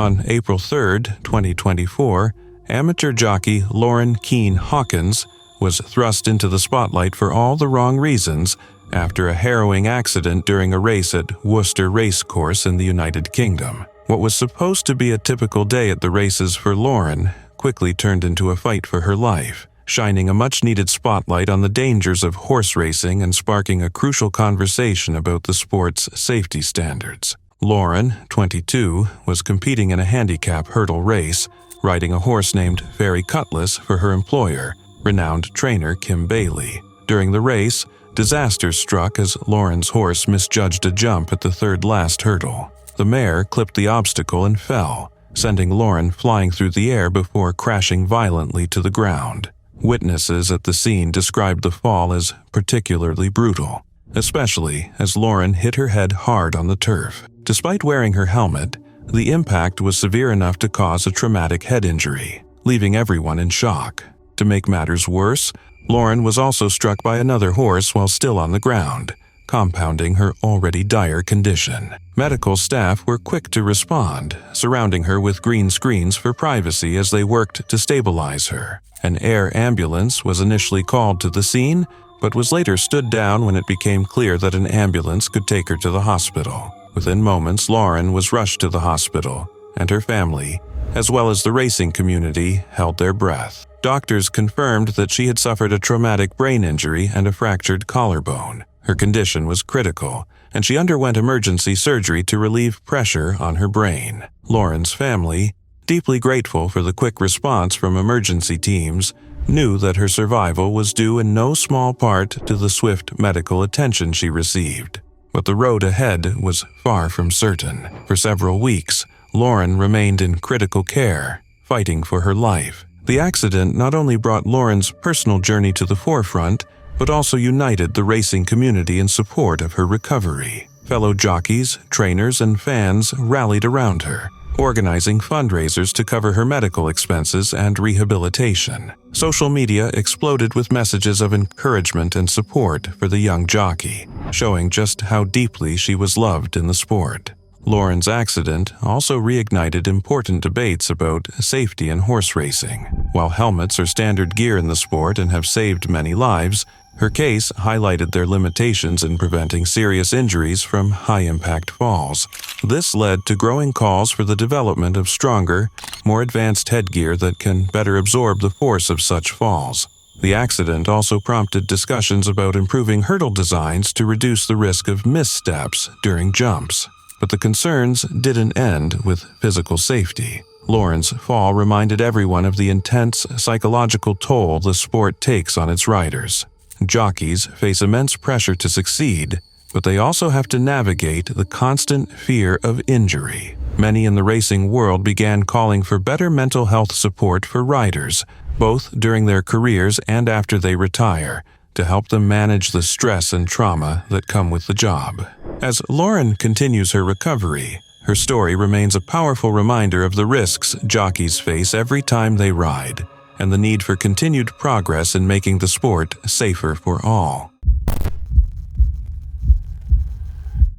On April 3, 2024, amateur jockey Lauren Keen-Hawkins was thrust into the spotlight for all the wrong reasons after a harrowing accident during a race at Worcester Racecourse in the United Kingdom. What was supposed to be a typical day at the races for Lauren quickly turned into a fight for her life, shining a much-needed spotlight on the dangers of horse racing and sparking a crucial conversation about the sport's safety standards. Lauren, 22, was competing in a handicap hurdle race, riding a horse named Fairy Cutlass for her employer, renowned trainer Kim Bailey. During the race, disaster struck as Lauren's horse misjudged a jump at the third-last hurdle. The mare clipped the obstacle and fell, sending Lauren flying through the air before crashing violently to the ground. Witnesses at the scene described the fall as particularly brutal, especially as Lauren hit her head hard on the turf. Despite wearing her helmet, the impact was severe enough to cause a traumatic head injury, leaving everyone in shock. To make matters worse, Lauren was also struck by another horse while still on the ground, compounding her already dire condition. Medical staff were quick to respond, surrounding her with green screens for privacy as they worked to stabilize her. An air ambulance was initially called to the scene, but was later stood down when it became clear that an ambulance could take her to the hospital. Within moments, Lauren was rushed to the hospital, and her family, as well as the racing community, held their breath. Doctors confirmed that she had suffered a traumatic brain injury and a fractured collarbone. Her condition was critical, and she underwent emergency surgery to relieve pressure on her brain. Lauren's family, deeply grateful for the quick response from emergency teams, knew that her survival was due in no small part to the swift medical attention she received. But the road ahead was far from certain. For several weeks, Lauren remained in critical care, fighting for her life. The accident not only brought Lauren's personal journey to the forefront, but also united the racing community in support of her recovery. Fellow jockeys, trainers, and fans rallied around her, organizing fundraisers to cover her medical expenses and rehabilitation. Social media exploded with messages of encouragement and support for the young jockey, showing just how deeply she was loved in the sport. Lauren's accident also reignited important debates about safety in horse racing. While helmets are standard gear in the sport and have saved many lives, her case highlighted their limitations in preventing serious injuries from high-impact falls. This led to growing calls for the development of stronger, more advanced headgear that can better absorb the force of such falls. The accident also prompted discussions about improving hurdle designs to reduce the risk of missteps during jumps. But the concerns didn't end with physical safety. Lauren's fall reminded everyone of the intense psychological toll the sport takes on its riders. Jockeys face immense pressure to succeed, but they also have to navigate the constant fear of injury. Many in the racing world began calling for better mental health support for riders, both during their careers and after they retire, to help them manage the stress and trauma that come with the job. As Lauren continues her recovery, her story remains a powerful reminder of the risks jockeys face every time they ride, and the need for continued progress in making the sport safer for all.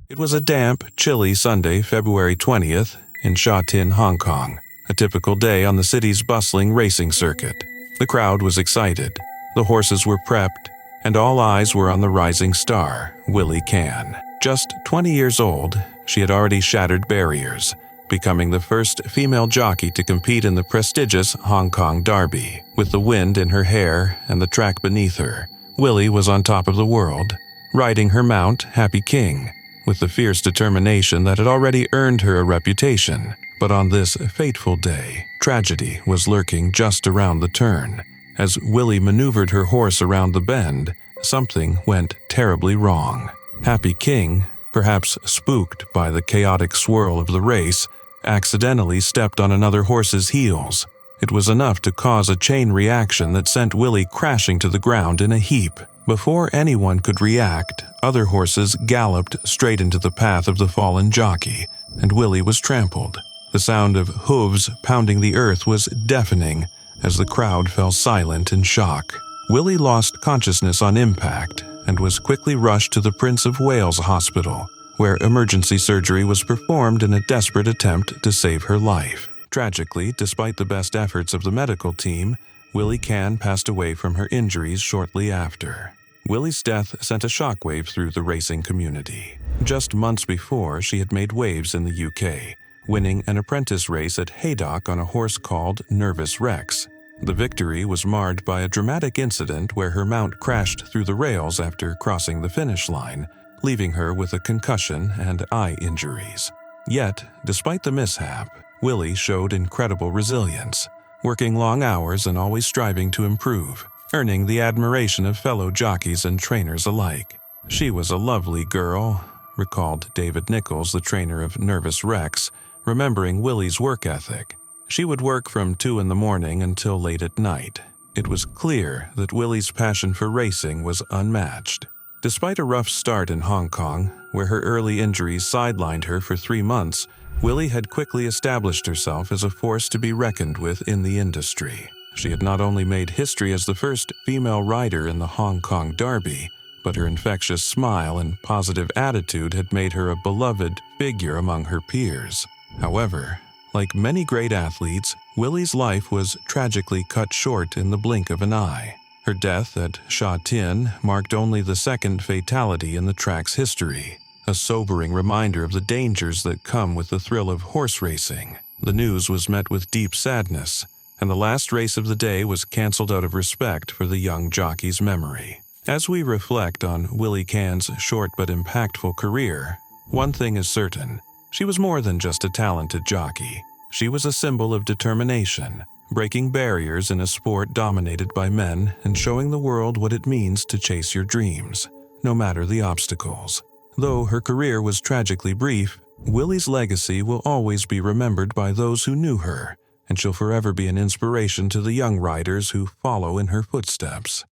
It was a damp, chilly Sunday, February 20th, in Sha Tin, Hong Kong, a typical day on the city's bustling racing circuit. The crowd was excited, the horses were prepped, and all eyes were on the rising star, Willie Can. Just 20 years old, she had already shattered barriers, becoming the first female jockey to compete in the prestigious Hong Kong Derby. With the wind in her hair and the track beneath her, Willie was on top of the world, riding her mount, Happy King, with the fierce determination that had already earned her a reputation. But on this fateful day, tragedy was lurking just around the turn. As Willie maneuvered her horse around the bend, something went terribly wrong. Happy King, perhaps spooked by the chaotic swirl of the race, accidentally stepped on another horse's heels. It was enough to cause a chain reaction that sent Willie crashing to the ground in a heap. Before anyone could react, other horses galloped straight into the path of the fallen jockey, and Willie was trampled. The sound of hooves pounding the earth was deafening as the crowd fell silent in shock. Willie lost consciousness on impact and was quickly rushed to the Prince of Wales Hospital, where emergency surgery was performed in a desperate attempt to save her life. Tragically, despite the best efforts of the medical team, Willie Can passed away from her injuries shortly after. Willie's death sent a shockwave through the racing community. Just months before, she had made waves in the UK, winning an apprentice race at Haydock on a horse called Nervous Rex. The victory was marred by a dramatic incident where her mount crashed through the rails after crossing the finish line, leaving her with a concussion and eye injuries. Yet, despite the mishap, Willie showed incredible resilience, working long hours and always striving to improve, earning the admiration of fellow jockeys and trainers alike. "She was a lovely girl," recalled David Nichols, the trainer of Nervous Rex, remembering Willie's work ethic. "She would work from 2 in the morning until late at night. It was clear that Willie's passion for racing was unmatched." Despite a rough start in Hong Kong, where her early injuries sidelined her for 3 months, Willie had quickly established herself as a force to be reckoned with in the industry. She had not only made history as the first female rider in the Hong Kong Derby, but her infectious smile and positive attitude had made her a beloved figure among her peers. However, like many great athletes, Willie's life was tragically cut short in the blink of an eye. Her death at Sha Tin marked only the second fatality in the track's history, a sobering reminder of the dangers that come with the thrill of horse racing. The news was met with deep sadness, and the last race of the day was cancelled out of respect for the young jockey's memory. As we reflect on Willie Can's short but impactful career, one thing is certain: she was more than just a talented jockey. She was a symbol of determination, breaking barriers in a sport dominated by men and showing the world what it means to chase your dreams, no matter the obstacles. Though her career was tragically brief, Willie's legacy will always be remembered by those who knew her, and she'll forever be an inspiration to the young riders who follow in her footsteps.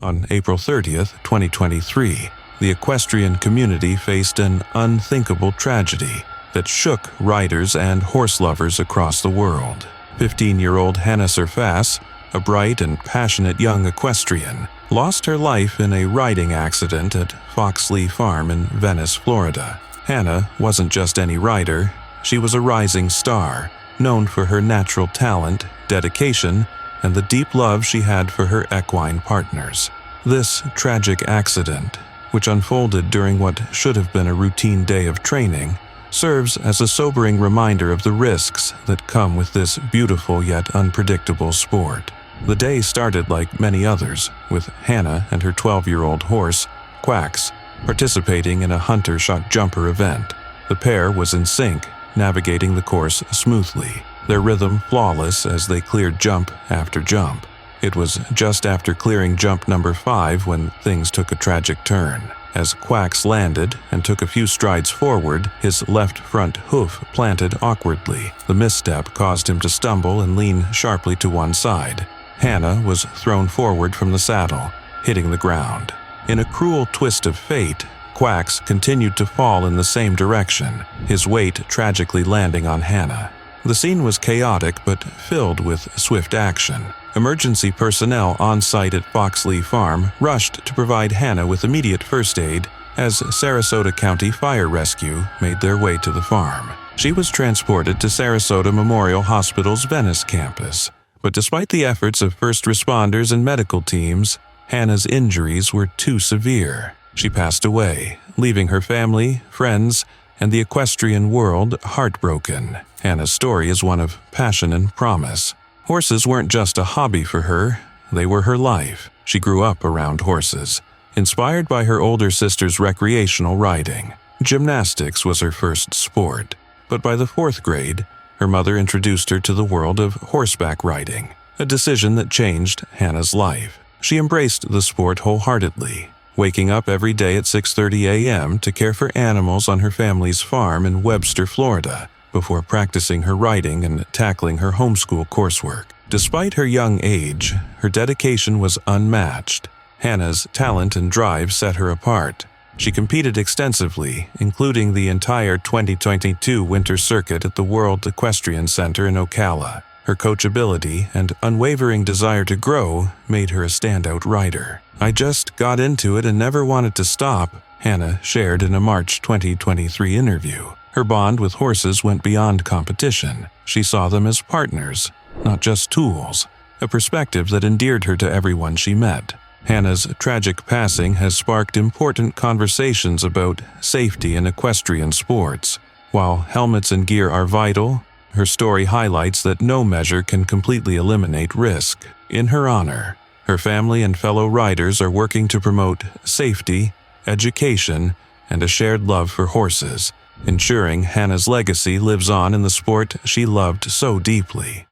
On April 30th, 2023, the equestrian community faced an unthinkable tragedy that shook riders and horse lovers across the world. 15-year-old Hannah Serfass, a bright and passionate young equestrian, lost her life in a riding accident at Foxley Farm in Venice, Florida. Hannah wasn't just any rider, she was a rising star, known for her natural talent, dedication, and the deep love she had for her equine partners. This tragic accident, which unfolded during what should have been a routine day of training, serves as a sobering reminder of the risks that come with this beautiful yet unpredictable sport. The day started like many others, with Hannah and her 12-year-old horse, Quacks, participating in a hunter-shot jumper event. The pair was in sync, navigating the course smoothly, their rhythm flawless as they cleared jump after jump. It was just after clearing jump number 5 when things took a tragic turn. As Quacks landed and took a few strides forward, his left front hoof planted awkwardly. The misstep caused him to stumble and lean sharply to one side. Hannah was thrown forward from the saddle, hitting the ground. In a cruel twist of fate, Quacks continued to fall in the same direction, his weight tragically landing on Hannah. The scene was chaotic but filled with swift action. Emergency personnel on site at Foxley Farm rushed to provide Hannah with immediate first aid as Sarasota County Fire Rescue made their way to the farm. She was transported to Sarasota Memorial Hospital's Venice campus, but despite the efforts of first responders and medical teams, Hannah's injuries were too severe. She passed away, leaving her family, friends, and the equestrian world heartbroken. Hannah's story is one of passion and promise. Horses weren't just a hobby for her, they were her life. She grew up around horses, inspired by her older sister's recreational riding. Gymnastics was her first sport, but by the 4th grade, her mother introduced her to the world of horseback riding, a decision that changed Hannah's life. She embraced the sport wholeheartedly, waking up every day at 6:30 a.m. to care for animals on her family's farm in Webster, Florida, before practicing her riding and tackling her homeschool coursework. Despite her young age, her dedication was unmatched. Hannah's talent and drive set her apart. She competed extensively, including the entire 2022 winter circuit at the World Equestrian Center in Ocala. Her coachability and unwavering desire to grow made her a standout rider. "I just got into it and never wanted to stop," Hannah shared in a March 2023 interview. Her bond with horses went beyond competition. She saw them as partners, not just tools, a perspective that endeared her to everyone she met. Hannah's tragic passing has sparked important conversations about safety in equestrian sports. While helmets and gear are vital, her story highlights that no measure can completely eliminate risk. In her honor, her family and fellow riders are working to promote safety, education, and a shared love for horses, ensuring Hannah's legacy lives on in the sport she loved so deeply.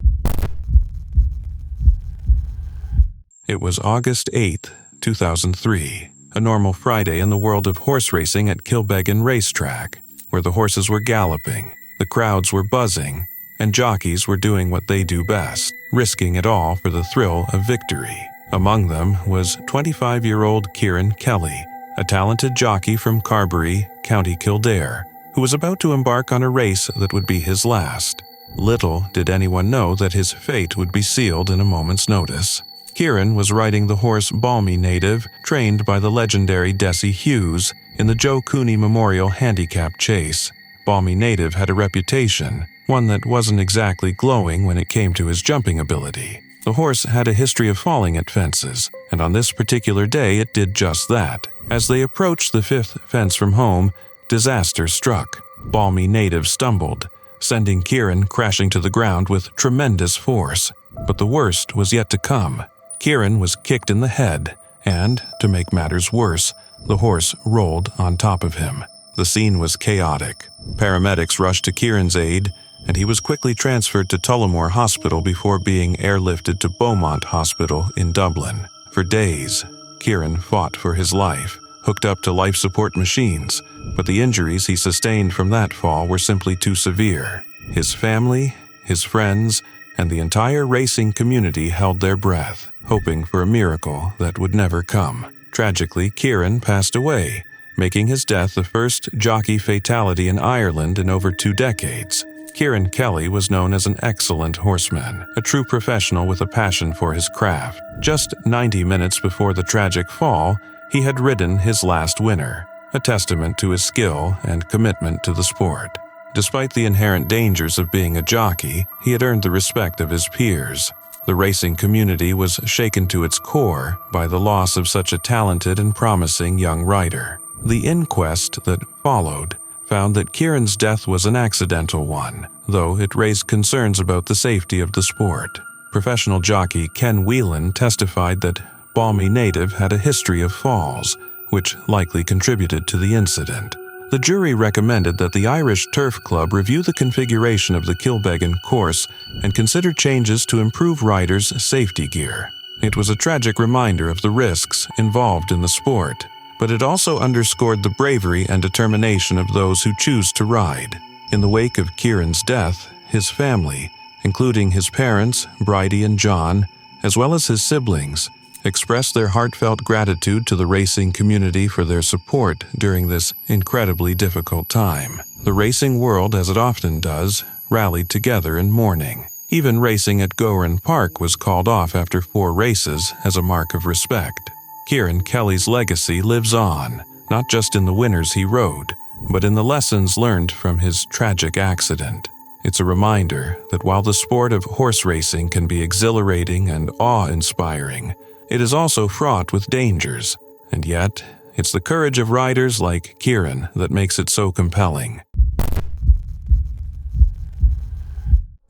It was August 8, 2003, a normal Friday in the world of horse racing at Kilbeggan Racetrack, where the horses were galloping, the crowds were buzzing, and jockeys were doing what they do best, risking it all for the thrill of victory. Among them was 25-year-old Kieran Kelly, a talented jockey from Carbery, County Kildare, who was about to embark on a race that would be his last. Little did anyone know that his fate would be sealed in a moment's notice. Kieran was riding the horse Balmy Native, trained by the legendary Desi Hughes, in the Joe Cooney Memorial Handicap Chase. Balmy Native had a reputation, one that wasn't exactly glowing when it came to his jumping ability. The horse had a history of falling at fences, and on this particular day it did just that. As they approached the 5th fence from home, disaster struck. Balmy Native stumbled, sending Kieran crashing to the ground with tremendous force. But the worst was yet to come. Kieran was kicked in the head, and, to make matters worse, the horse rolled on top of him. The scene was chaotic. Paramedics rushed to Kieran's aid, and he was quickly transferred to Tullamore Hospital before being airlifted to Beaumont Hospital in Dublin. For days, Kieran fought for his life, hooked up to life support machines, but the injuries he sustained from that fall were simply too severe. His family, his friends, and the entire racing community held their breath, hoping for a miracle that would never come. Tragically, Kieran passed away, making his death the first jockey fatality in Ireland in over 2 decades. Kieran Kelly was known as an excellent horseman, a true professional with a passion for his craft. Just 90 minutes before the tragic fall, he had ridden his last winner, a testament to his skill and commitment to the sport. Despite the inherent dangers of being a jockey, he had earned the respect of his peers. The racing community was shaken to its core by the loss of such a talented and promising young rider. The inquest that followed found that Kieran's death was an accidental one, though it raised concerns about the safety of the sport. Professional jockey Ken Whelan testified that Balmy Native had a history of falls, which likely contributed to the incident. The jury recommended that the Irish Turf Club review the configuration of the Kilbeggan course and consider changes to improve riders' safety gear. It was a tragic reminder of the risks involved in the sport, but it also underscored the bravery and determination of those who choose to ride. In the wake of Kieran's death, his family, including his parents, Bridie and John, as well as his siblings, expressed their heartfelt gratitude to the racing community for their support during this incredibly difficult time. The racing world, as it often does, rallied together in mourning. Even racing at Gowran Park was called off after 4 races as a mark of respect. Kieran Kelly's legacy lives on, not just in the winners he rode, but in the lessons learned from his tragic accident. It's a reminder that while the sport of horse racing can be exhilarating and awe-inspiring, it is also fraught with dangers, and yet, it's the courage of riders like Kieran that makes it so compelling.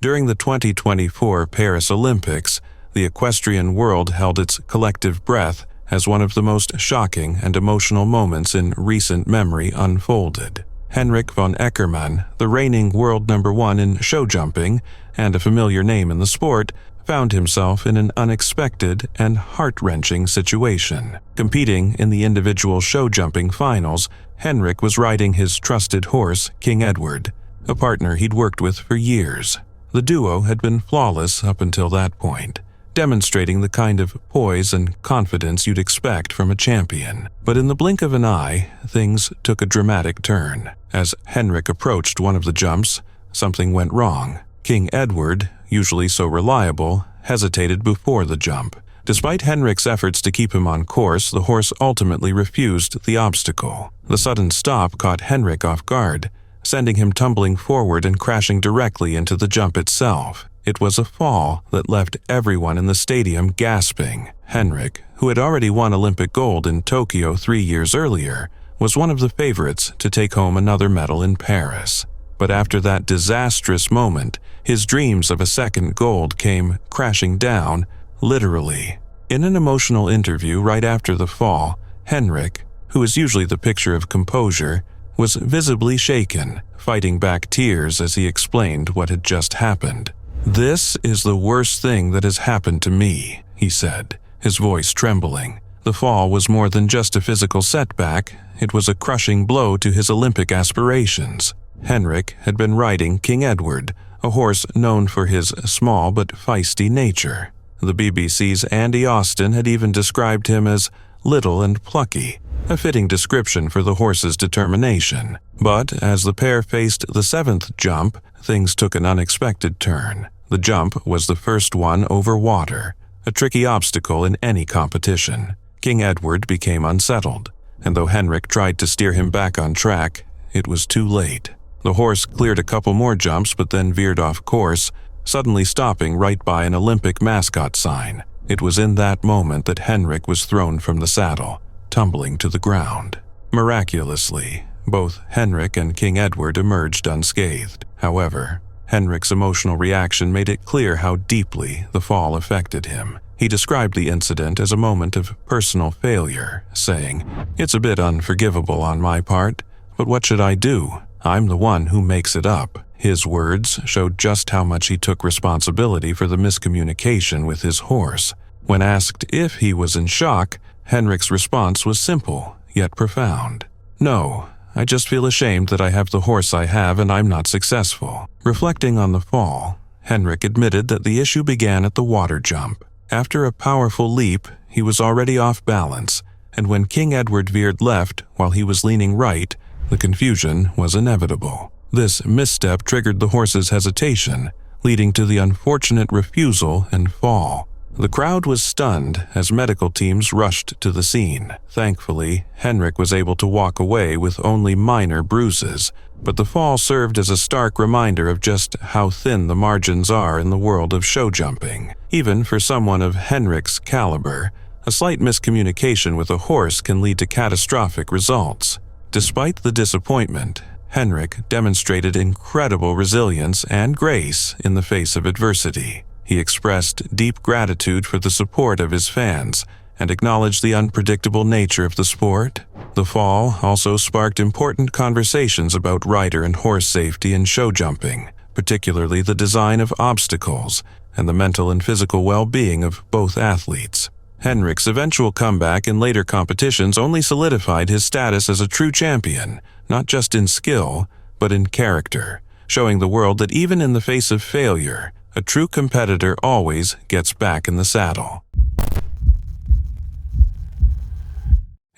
During the 2024 Paris Olympics, the equestrian world held its collective breath as one of the most shocking and emotional moments in recent memory unfolded. Henrik von Eckermann, the reigning world #1 in show jumping and a familiar name in the sport, found himself in an unexpected and heart-wrenching situation. Competing in the individual show jumping finals, Henrik was riding his trusted horse, King Edward, a partner he'd worked with for years. The duo had been flawless up until that point, demonstrating the kind of poise and confidence you'd expect from a champion. But in the blink of an eye, things took a dramatic turn. As Henrik approached one of the jumps, something went wrong. King Edward, usually so reliable, hesitated before the jump. Despite Henrik's efforts to keep him on course, the horse ultimately refused the obstacle. The sudden stop caught Henrik off guard, sending him tumbling forward and crashing directly into the jump itself. It was a fall that left everyone in the stadium gasping. Henrik, who had already won Olympic gold in Tokyo 3 years earlier, was one of the favorites to take home another medal in Paris. But after that disastrous moment, his dreams of a second gold came crashing down, literally. In an emotional interview right after the fall, Henrik, who is usually the picture of composure, was visibly shaken, fighting back tears as he explained what had just happened. "This is the worst thing that has happened to me," he said, his voice trembling. The fall was more than just a physical setback, it was a crushing blow to his Olympic aspirations. Henrik had been riding King Edward, a horse known for his small but feisty nature. The BBC's Andy Austin had even described him as little and plucky, a fitting description for the horse's determination. But as the pair faced the 7th jump, things took an unexpected turn. The jump was the first one over water, a tricky obstacle in any competition. King Edward became unsettled, and though Henrik tried to steer him back on track, it was too late. The horse cleared a couple more jumps but then veered off course, suddenly stopping right by an Olympic mascot sign. It was in that moment that Henrik was thrown from the saddle, tumbling to the ground. Miraculously, both Henrik and King Edward emerged unscathed. However, Henrik's emotional reaction made it clear how deeply the fall affected him. He described the incident as a moment of personal failure, saying, "It's a bit unforgivable on my part, but what should I do? I'm the one who makes it up." His words showed just how much he took responsibility for the miscommunication with his horse. When asked if he was in shock, Henrik's response was simple, yet profound. "No, I just feel ashamed that I have the horse I have and I'm not successful." Reflecting on the fall, Henrik admitted that the issue began at the water jump. After a powerful leap, he was already off balance, and when King Edward veered left while he was leaning right, the confusion was inevitable. This misstep triggered the horse's hesitation, leading to the unfortunate refusal and fall. The crowd was stunned as medical teams rushed to the scene. Thankfully, Henrik was able to walk away with only minor bruises, but the fall served as a stark reminder of just how thin the margins are in the world of show jumping. Even for someone of Henrik's caliber, a slight miscommunication with a horse can lead to catastrophic results. Despite the disappointment, Henrik demonstrated incredible resilience and grace in the face of adversity. He expressed deep gratitude for the support of his fans and acknowledged the unpredictable nature of the sport. The fall also sparked important conversations about rider and horse safety in show jumping, particularly the design of obstacles and the mental and physical well-being of both athletes. Henrik's eventual comeback in later competitions only solidified his status as a true champion, not just in skill, but in character, showing the world that even in the face of failure, a true competitor always gets back in the saddle.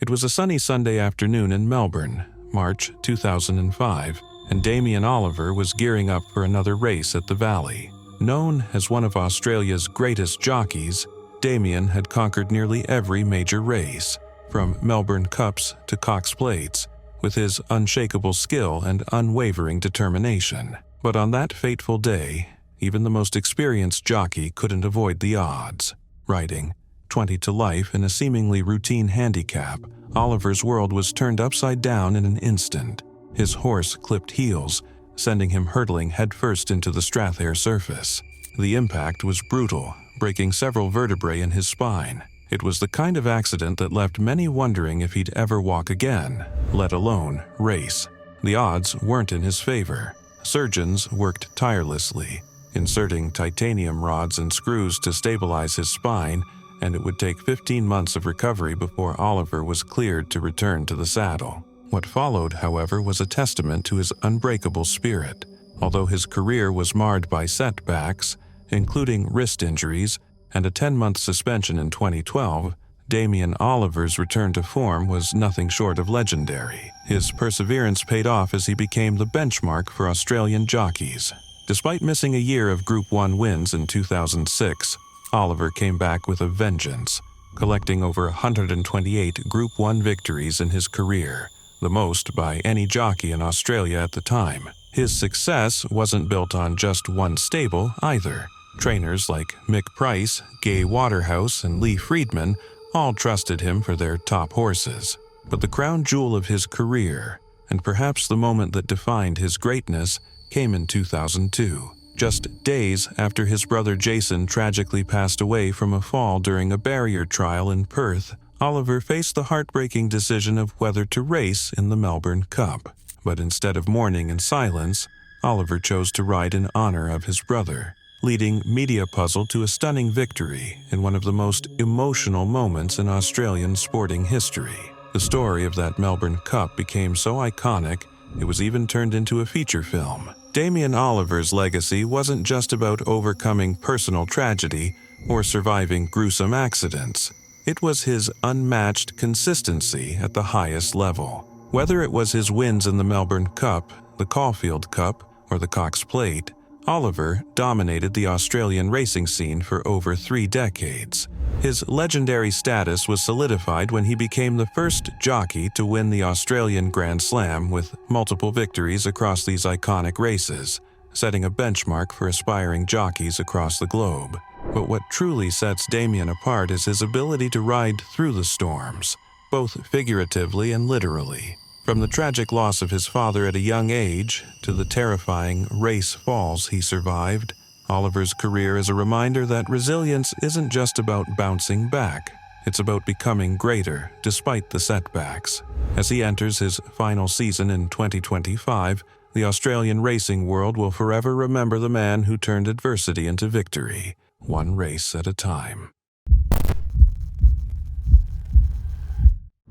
It was a sunny Sunday afternoon in Melbourne, March 2005, and Damien Oliver was gearing up for another race at the Valley. Known as one of Australia's greatest jockeys, Damien had conquered nearly every major race, from Melbourne Cups to Cox Plates, with his unshakable skill and unwavering determination. But on that fateful day, even the most experienced jockey couldn't avoid the odds. Riding 20 to life in a seemingly routine handicap, Oliver's world was turned upside down in an instant. His horse clipped heels, sending him hurtling headfirst into the Strathair surface. The impact was brutal, breaking several vertebrae in his spine. It was the kind of accident that left many wondering if he'd ever walk again, let alone race. The odds weren't in his favor. Surgeons worked tirelessly, inserting titanium rods and screws to stabilize his spine, and it would take 15 months of recovery before Oliver was cleared to return to the saddle. What followed, however, was a testament to his unbreakable spirit. Although his career was marred by setbacks, including wrist injuries and a 10-month suspension in 2012, Damien Oliver's return to form was nothing short of legendary. His perseverance paid off as he became the benchmark for Australian jockeys. Despite missing a year of Group 1 wins in 2006, Oliver came back with a vengeance, collecting over 128 Group 1 victories in his career, the most by any jockey in Australia at the time. His success wasn't built on just one stable either. Trainers like Mick Price, Gay Waterhouse, and Lee Friedman all trusted him for their top horses. But the crown jewel of his career, and perhaps the moment that defined his greatness, came in 2002. Just days after his brother Jason tragically passed away from a fall during a barrier trial in Perth, Oliver faced the heartbreaking decision of whether to race in the Melbourne Cup. But instead of mourning in silence, Oliver chose to ride in honor of his brother, leading Media Puzzle to a stunning victory in one of the most emotional moments in Australian sporting history. The story of that Melbourne Cup became so iconic, it was even turned into a feature film. Damien Oliver's legacy wasn't just about overcoming personal tragedy or surviving gruesome accidents. It was his unmatched consistency at the highest level. Whether it was his wins in the Melbourne Cup, the Caulfield Cup, or the Cox Plate, Oliver dominated the Australian racing scene for over 3 decades. His legendary status was solidified when he became the first jockey to win the Australian Grand Slam with multiple victories across these iconic races, setting a benchmark for aspiring jockeys across the globe. But what truly sets Damien apart is his ability to ride through the storms, both figuratively and literally. From the tragic loss of his father at a young age to the terrifying race falls he survived, Oliver's career is a reminder that resilience isn't just about bouncing back. It's about becoming greater despite the setbacks. As he enters his final season in 2025, the Australian racing world will forever remember the man who turned adversity into victory, one race at a time.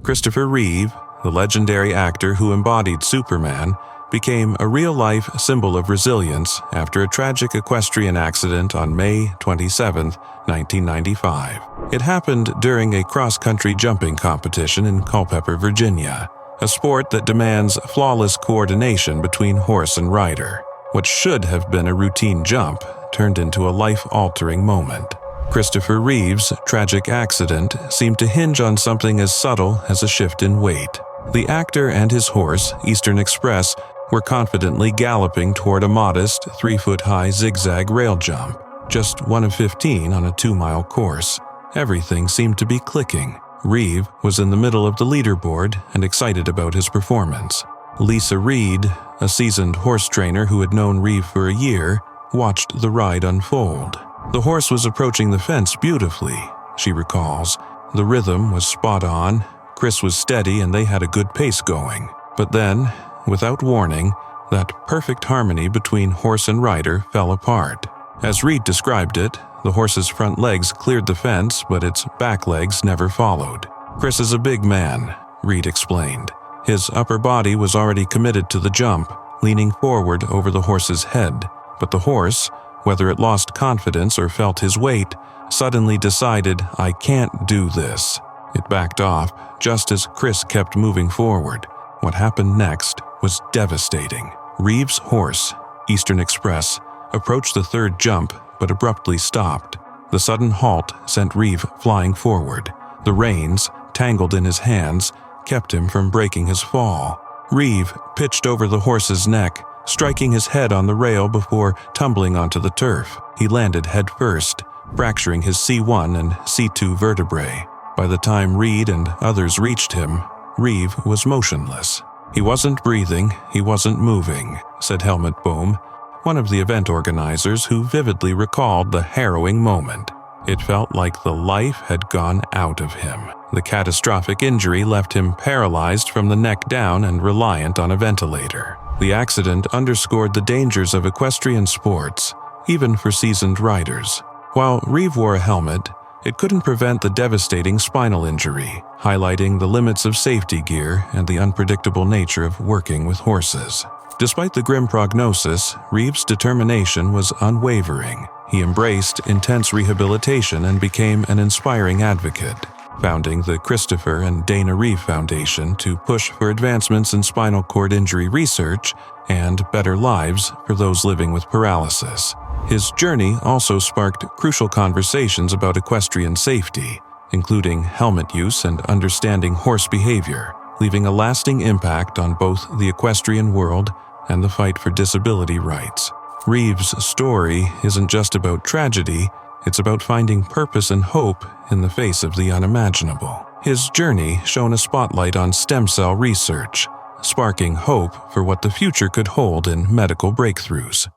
Christopher Reeve, the legendary actor who embodied Superman, became a real-life symbol of resilience after a tragic equestrian accident on May 27, 1995. It happened during a cross-country jumping competition in Culpeper, Virginia, a sport that demands flawless coordination between horse and rider. What should have been a routine jump turned into a life-altering moment. Christopher Reeve's tragic accident seemed to hinge on something as subtle as a shift in weight. The actor and his horse, Eastern Express, were confidently galloping toward a modest 3-foot-high zigzag rail jump, just one of 15 on a 2-mile course. Everything seemed to be clicking. Reeve was in the middle of the leaderboard and excited about his performance. Lisa Reed, a seasoned horse trainer who had known Reeve for a year, watched the ride unfold. The horse was approaching the fence beautifully, she recalls. The rhythm was spot on, Chris was steady, and they had a good pace going. But then, without warning, that perfect harmony between horse and rider fell apart. As Reed described it, the horse's front legs cleared the fence, but its back legs never followed. Chris is a big man, Reed explained. His upper body was already committed to the jump, leaning forward over the horse's head. But the horse, whether it lost confidence or felt his weight, suddenly decided, "I can't do this." It backed off, just as Chris kept moving forward. What happened next was devastating. Reeve's horse, Eastern Express, approached the third jump but abruptly stopped. The sudden halt sent Reeve flying forward. The reins, tangled in his hands, kept him from breaking his fall. Reeve pitched over the horse's neck, striking his head on the rail before tumbling onto the turf. He landed headfirst, fracturing his C1 and C2 vertebrae. By the time Reed and others reached him, Reeve was motionless. "He wasn't breathing, he wasn't moving," said Helmut Bohm, one of the event organizers who vividly recalled the harrowing moment. It felt like the life had gone out of him. The catastrophic injury left him paralyzed from the neck down and reliant on a ventilator. The accident underscored the dangers of equestrian sports, even for seasoned riders. While Reeve wore a helmet, it couldn't prevent the devastating spinal injury, highlighting the limits of safety gear and the unpredictable nature of working with horses. Despite the grim prognosis, Reeve's determination was unwavering. He embraced intense rehabilitation and became an inspiring advocate. founding the Christopher and Dana Reeve Foundation to push for advancements in spinal cord injury research and better lives for those living with paralysis. His journey also sparked crucial conversations about equestrian safety, including helmet use and understanding horse behavior, leaving a lasting impact on both the equestrian world and the fight for disability rights. Reeve's story isn't just about tragedy, it's about finding purpose and hope in the face of the unimaginable. His journey shone a spotlight on stem cell research, sparking hope for what the future could hold in medical breakthroughs.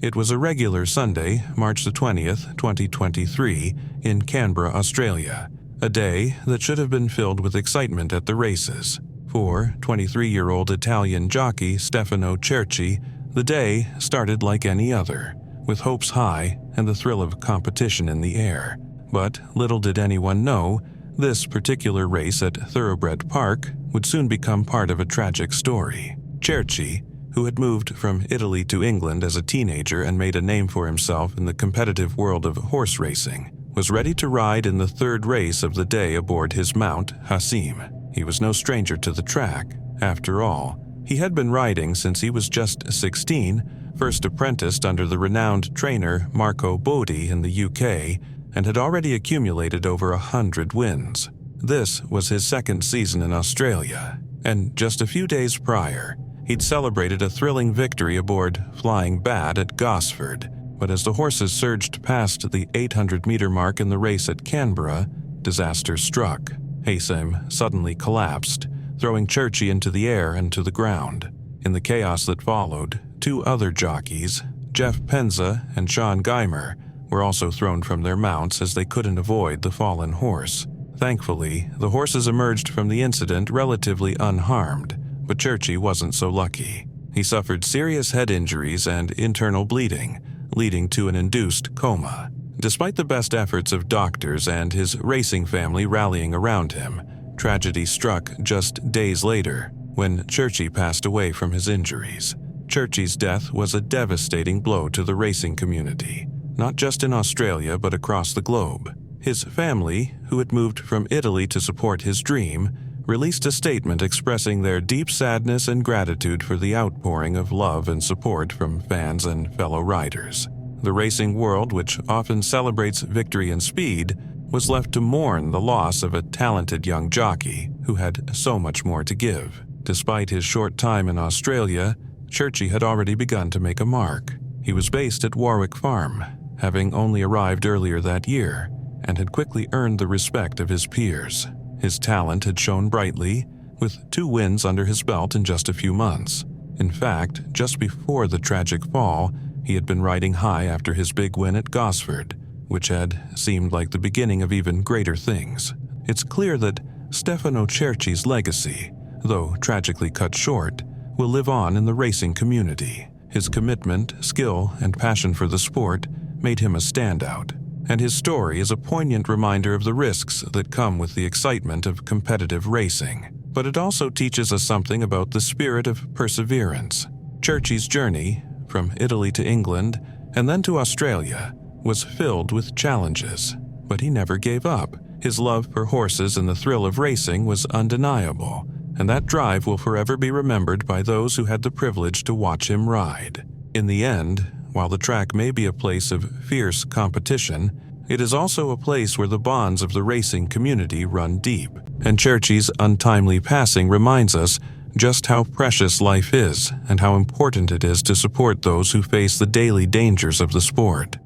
It was a regular Sunday, March the 20th, 2023, in Canberra, Australia, a day that should have been filled with excitement at the races. For 23-year-old Italian jockey Stefano Cherchi, the day started like any other, with hopes high and the thrill of competition in the air. But little did anyone know, this particular race at Thoroughbred Park would soon become part of a tragic story. Cherchi, who had moved from Italy to England as a teenager and made a name for himself in the competitive world of horse racing, was ready to ride in the third race of the day aboard his mount, Hassim. He was no stranger to the track. After all, he had been riding since he was just 16, first apprenticed under the renowned trainer Marco Bodi in the UK, and had already accumulated over 100 wins. This was his second season in Australia, and just a few days prior, he'd celebrated a thrilling victory aboard Flying Bad at Gosford. But as the horses surged past the 800-meter mark in the race at Canberra, disaster struck. Hassim suddenly collapsed, throwing Cherchi into the air and to the ground. In the chaos that followed, two other jockeys, Jeff Penza and Sean Geimer, were also thrown from their mounts as they couldn't avoid the fallen horse. Thankfully, the horses emerged from the incident relatively unharmed, but Cherchi wasn't so lucky. He suffered serious head injuries and internal bleeding, leading to an induced coma. Despite the best efforts of doctors and his racing family rallying around him, tragedy struck just days later when Cherchi passed away from his injuries. Cherchi's death was a devastating blow to the racing community, not just in Australia but across the globe. His family, who had moved from Italy to support his dream, released a statement expressing their deep sadness and gratitude for the outpouring of love and support from fans and fellow riders. The racing world, which often celebrates victory and speed, was left to mourn the loss of a talented young jockey who had so much more to give. Despite his short time in Australia, Cherchi had already begun to make a mark. He was based at Warwick Farm, having only arrived earlier that year, and had quickly earned the respect of his peers. His talent had shone brightly, with 2 wins under his belt in just a few months. In fact, just before the tragic fall, he had been riding high after his big win at Gosford, which had seemed like the beginning of even greater things. It's clear that Stefano Cherchi's legacy, though tragically cut short, will live on in the racing community. His commitment, skill, and passion for the sport made him a standout, and his story is a poignant reminder of the risks that come with the excitement of competitive racing. But it also teaches us something about the spirit of perseverance. Cherchi's journey, from Italy to England and then to Australia, was filled with challenges, but he never gave up. His love for horses and the thrill of racing was undeniable, and that drive will forever be remembered by those who had the privilege to watch him ride. In the end, while the track may be a place of fierce competition, it is also a place where the bonds of the racing community run deep, and Cherchi's untimely passing reminds us just how precious life is and how important it is to support those who face the daily dangers of the sport.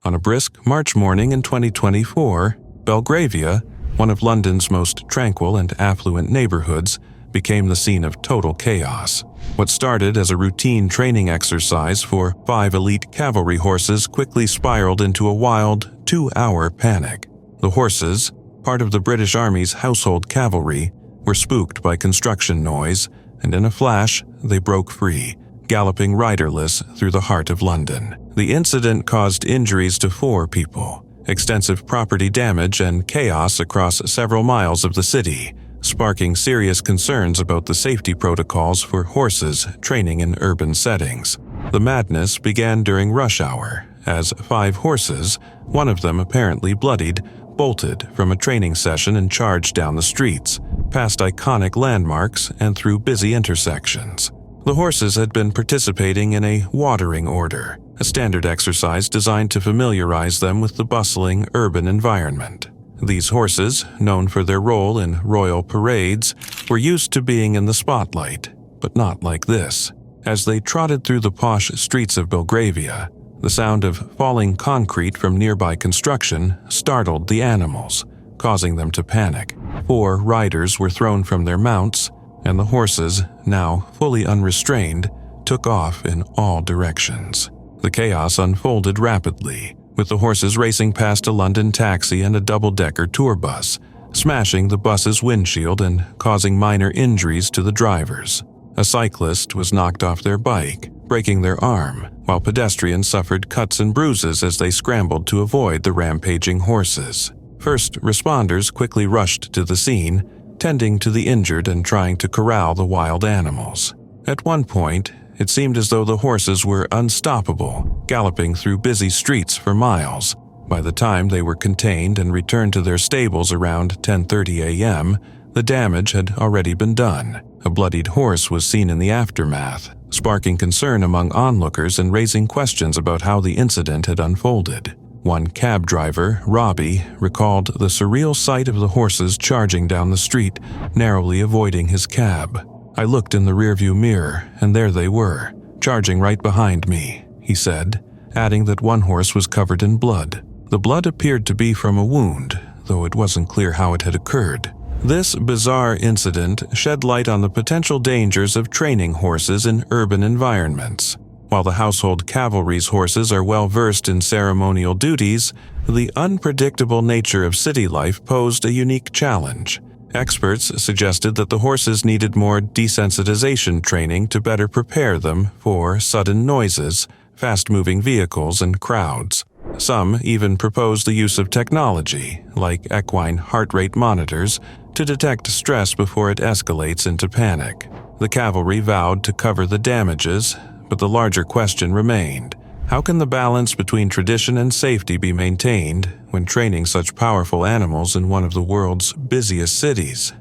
On a brisk March morning in 2024, Belgravia, one of London's most tranquil and affluent neighborhoods, became the scene of total chaos. What started as a routine training exercise for 5 elite cavalry horses quickly spiraled into a wild 2-hour panic. The horses, part of the British Army's household cavalry, were spooked by construction noise, and in a flash, they broke free, galloping riderless through the heart of London. The incident caused injuries to 4 people, extensive property damage, and chaos across several miles of the city, sparking serious concerns about the safety protocols for horses training in urban settings. The madness began during rush hour, as 5 horses, one of them apparently bloodied, bolted from a training session and charged down the streets, past iconic landmarks and through busy intersections. The horses had been participating in a watering order, a standard exercise designed to familiarize them with the bustling urban environment. These horses, known for their role in royal parades, were used to being in the spotlight, but not like this. As they trotted through the posh streets of Belgravia, the sound of falling concrete from nearby construction startled the animals, causing them to panic. 4 riders were thrown from their mounts, and the horses, now fully unrestrained, took off in all directions. The chaos unfolded rapidly, with the horses racing past a London taxi and a double-decker tour bus, smashing the bus's windshield and causing minor injuries to the drivers. A cyclist was knocked off their bike, breaking their arm, while pedestrians suffered cuts and bruises as they scrambled to avoid the rampaging horses. First responders quickly rushed to the scene, tending to the injured and trying to corral the wild animals. At one point, it seemed as though the horses were unstoppable, galloping through busy streets for miles. By the time they were contained and returned to their stables around 10:30 a.m., the damage had already been done. A bloodied horse was seen in the aftermath, sparking concern among onlookers and raising questions about how the incident had unfolded. One cab driver, Robbie, recalled the surreal sight of the horses charging down the street, narrowly avoiding his cab. "I looked in the rearview mirror, and there they were, charging right behind me," he said, adding that one horse was covered in blood. The blood appeared to be from a wound, though it wasn't clear how it had occurred. This bizarre incident shed light on the potential dangers of training horses in urban environments. While the household cavalry's horses are well versed in ceremonial duties, the unpredictable nature of city life posed a unique challenge. Experts suggested that the horses needed more desensitization training to better prepare them for sudden noises, fast-moving vehicles, and crowds. Some even proposed the use of technology, like equine heart rate monitors, to detect stress before it escalates into panic. The cavalry vowed to cover the damages, but the larger question remained. How can the balance between tradition and safety be maintained when training such powerful animals in one of the world's busiest cities?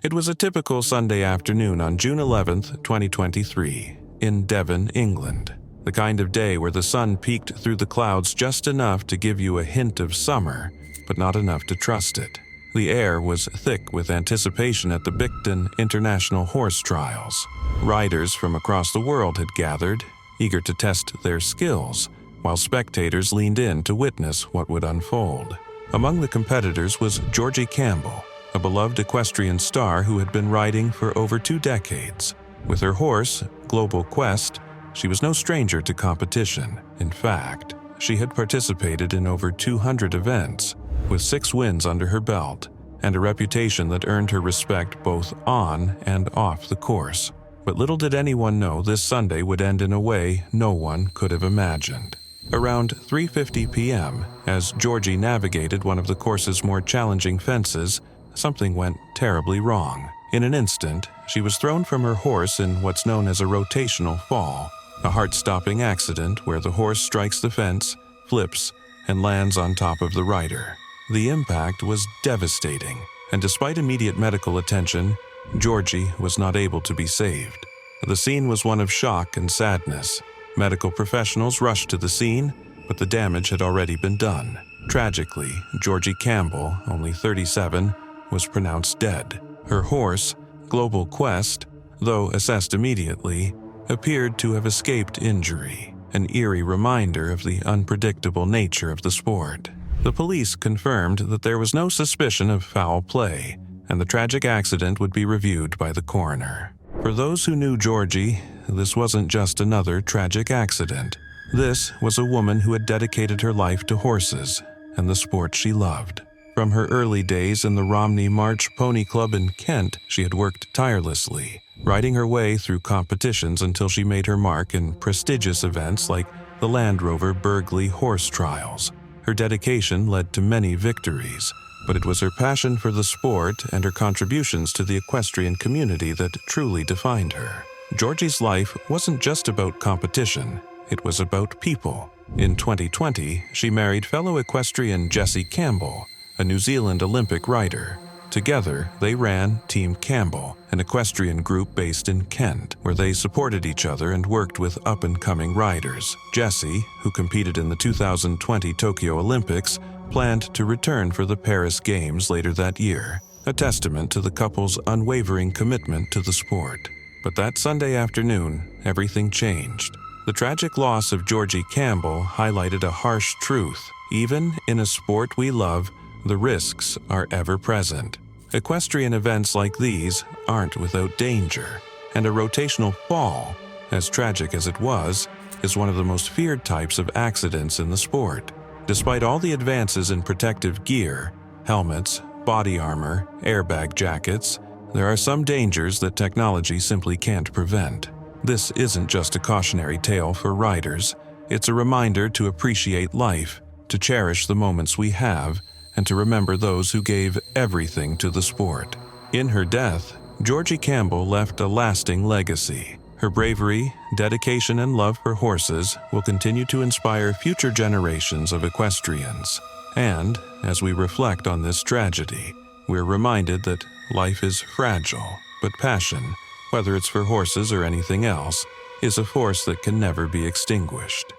It was a typical Sunday afternoon on June 11, 2023, in Devon, England. The kind of day where the sun peeked through the clouds just enough to give you a hint of summer, but not enough to trust it. The air was thick with anticipation at the Bicton International Horse Trials. Riders from across the world had gathered, eager to test their skills, while spectators leaned in to witness what would unfold. Among the competitors was Georgie Campbell, a beloved equestrian star who had been riding for over 2 decades. With her horse, Global Quest, she was no stranger to competition. In fact, she had participated in over 200 events, with 6 wins under her belt, and a reputation that earned her respect both on and off the course. But little did anyone know this Sunday would end in a way no one could have imagined. Around 3:50 p.m., as Georgie navigated one of the course's more challenging fences, something went terribly wrong. In an instant, she was thrown from her horse in what's known as a rotational fall, a heart-stopping accident where the horse strikes the fence, flips, and lands on top of the rider. The impact was devastating, and despite immediate medical attention, Georgie was not able to be saved. The scene was one of shock and sadness. Medical professionals rushed to the scene, but the damage had already been done. Tragically, Georgie Campbell, only 37, was pronounced dead. Her horse, Global Quest, though assessed immediately, appeared to have escaped injury, an eerie reminder of the unpredictable nature of the sport. The police confirmed that there was no suspicion of foul play, and the tragic accident would be reviewed by the coroner. For those who knew Georgie, this wasn't just another tragic accident. This was a woman who had dedicated her life to horses and the sport she loved. From her early days in the Romney March Pony Club in Kent, she had worked tirelessly, riding her way through competitions until she made her mark in prestigious events like the Land Rover Burghley Horse Trials. Her dedication led to many victories, but it was her passion for the sport and her contributions to the equestrian community that truly defined her. Georgie's life wasn't just about competition, it was about people. In 2020, she married fellow equestrian Georgie Campbell, a New Zealand Olympic rider. Together, they ran Team Campbell, an equestrian group based in Kent, where they supported each other and worked with up-and-coming riders. Georgie, who competed in the 2020 Tokyo Olympics, planned to return for the Paris Games later that year, a testament to the couple's unwavering commitment to the sport. But that Sunday afternoon, everything changed. The tragic loss of Georgie Campbell highlighted a harsh truth. Even in a sport we love, the risks are ever present. Equestrian events like these aren't without danger, and a rotational fall, as tragic as it was, is one of the most feared types of accidents in the sport. Despite all the advances in protective gear, helmets, body armor, airbag jackets, there are some dangers that technology simply can't prevent. This isn't just a cautionary tale for riders, it's a reminder to appreciate life, to cherish the moments we have, and to remember those who gave everything to the sport. In her death, Georgie Campbell left a lasting legacy. Her bravery, dedication, and love for horses will continue to inspire future generations of equestrians. And, as we reflect on this tragedy, we're reminded that life is fragile, but passion, whether it's for horses or anything else, is a force that can never be extinguished.